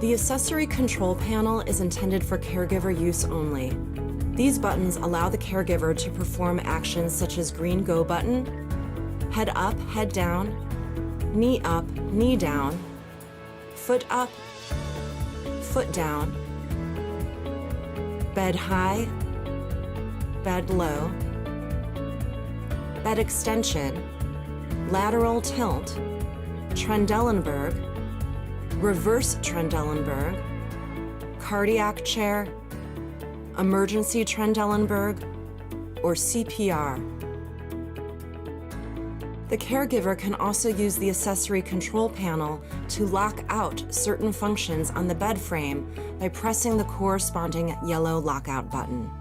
The accessory control panel is intended for caregiver use only. These buttons allow the caregiver to perform actions such as green go button, head up, head down, knee up, knee down, foot up, foot down, bed high, bed low, bed extension, lateral tilt, Trendelenburg, reverse Trendelenburg, cardiac chair, emergency Trendelenburg, or CPR. The caregiver can also use the accessory control panel to lock out certain functions on the bed frame by pressing the corresponding yellow lockout button.